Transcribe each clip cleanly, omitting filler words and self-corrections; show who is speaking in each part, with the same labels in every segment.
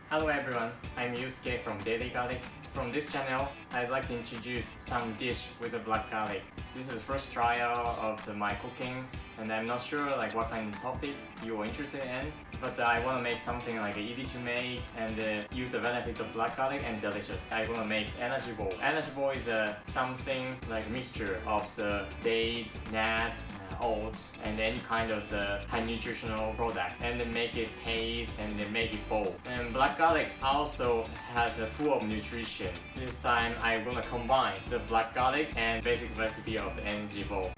Speaker 1: Hello everyone, I'm Yusuke from Daily Garlic. From this channel, I'd like to introduce some dish with a black garlic. This is the first trial of my cooking, and I'm not sure what kind of topic you are interested in, but I want to make something easy to make and use the benefit of black garlic and delicious. I want to make energy bowl. Energy bowl is something like a mixture of the dates, nuts, oats, and any kind of high nutritional product, and then make it paste and then make it bowl. And black garlic also has a full of nutrition. This time I'm gonna combine the black garlic and basic recipe of the energy bowl.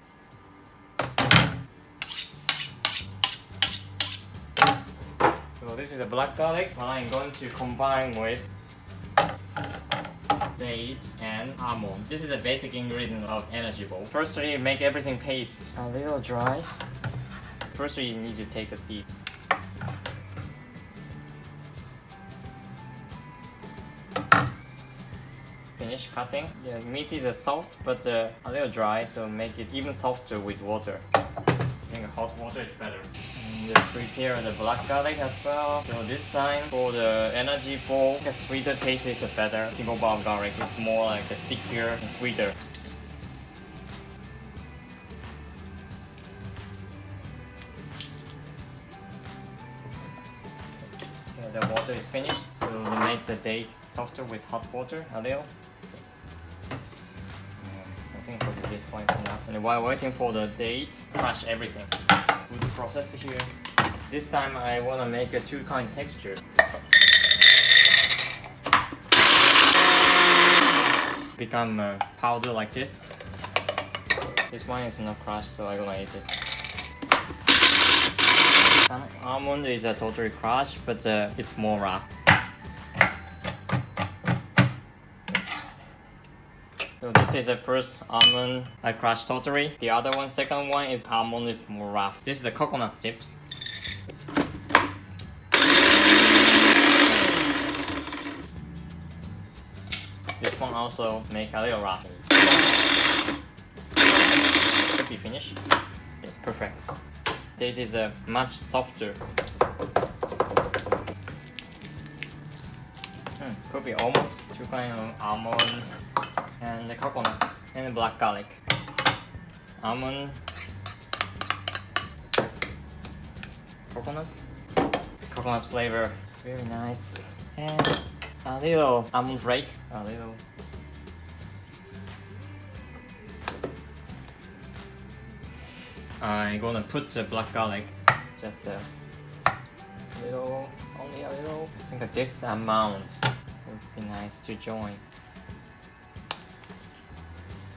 Speaker 1: So this is the black garlic. I'm going to combine with dates and almond. This is the basic ingredient of energy bowl. Firstly, make everything paste a little dry. Firstly, you need to take a seed. Finish cutting. The meat is soft but a little dry, so make it even softer with water. I think hot water is better. And prepare the black garlic as well. So this time for the energy bowl, the sweeter taste is better. Single bar of garlic, it's more like a stickier and sweeter. Okay, the water is finished, so we make the date softer with hot water a little. I think for this one is enough. And while waiting for the date, crush everything. With the process here. This time I want to make a two kind texture. Become powder like this. This one is not crushed, so I'm gonna eat it. Some almond is totally crushed, but it's more rough. So this is the first almond I crushed totally. The other one, second one is almond is more rough. This is the coconut chips. This one also make a little rough. Should be finished. Yeah, perfect. This is much softer. Could be almost two kind of almond and the coconut and the black garlic. Almond, coconut flavor, very nice, and a little almond flake, a little. I'm gonna put the black garlic, just a little, only a little. I think this amount would be nice to join.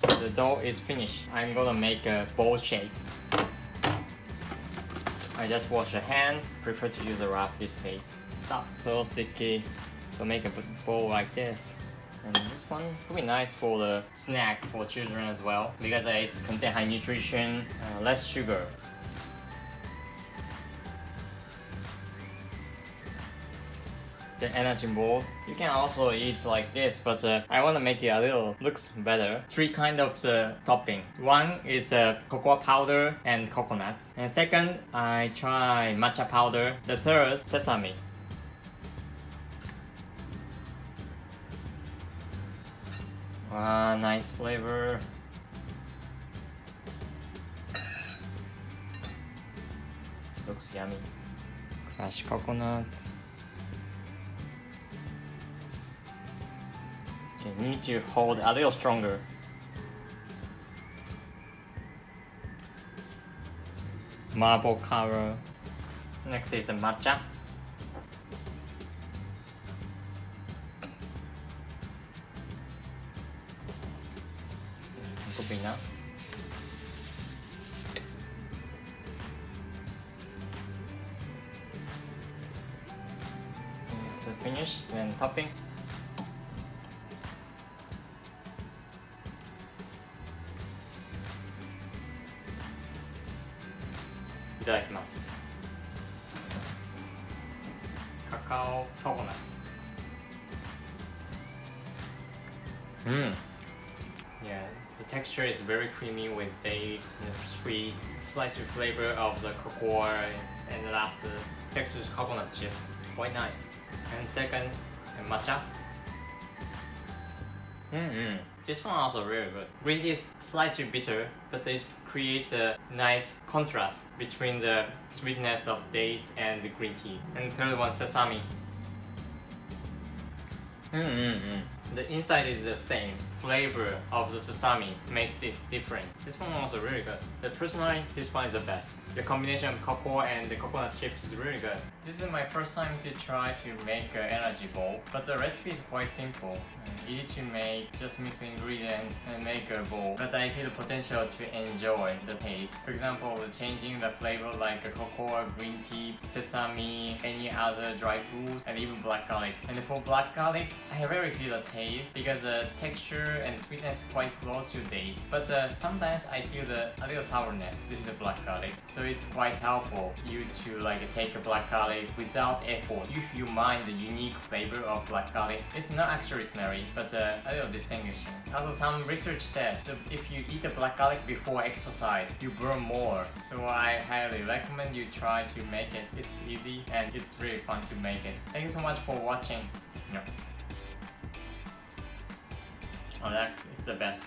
Speaker 1: The dough is finished. I'm gonna make a bowl shape. I just wash the hand, prefer to use a wrap this case. It's not so sticky, so make a bowl like this. And this one will be nice for the snack for children as well, because it contains high nutrition, less sugar. The energy bowl, you can also eat like this, but I want to make it a little looks better. Three kind of topping. One is cocoa powder and coconuts, and second I try matcha powder. The third, sesame. Wow, nice flavor. Looks yummy. Crushed coconut. Okay, need to hold a little stronger. Marble color. Next is the matcha. This could be enough. So finished, then topping. Iただきます。カカオココナッツ。Yeah, the texture is very creamy with dates and sweet, slight flavor of the cocoa, and the last texture is coconut chip. Quite nice. And second, matcha. This one also really good. Green tea is slightly bitter, but it creates a nice contrast between the sweetness of dates and the green tea. And the third one, sesame. The inside is the same. Flavor of the sesame makes it different. This one also really good. But personally, this one is the best. The combination of cocoa and the coconut chips is really good. This is my first time to try to make an energy bowl, but the recipe is quite simple. Easy to make, just mix ingredients and make a bowl. But I feel the potential to enjoy the taste. For example, changing the flavor like a cocoa, green tea, sesame, any other dry food, and even black garlic. And for black garlic, I really feel the taste because the texture and sweetness is quite close to dates. But sometimes I feel a little sourness. This is the black garlic. So it's quite helpful you to take a black garlic without effort. If you mind the unique flavor of black garlic, it's not actually smelly, but a little distinguishing. Also, some research said that if you eat the black garlic before exercise, you burn more. So I highly recommend you try to make it. It's easy and it's really fun to make it. Thank you so much for watching. Oh, that is the best.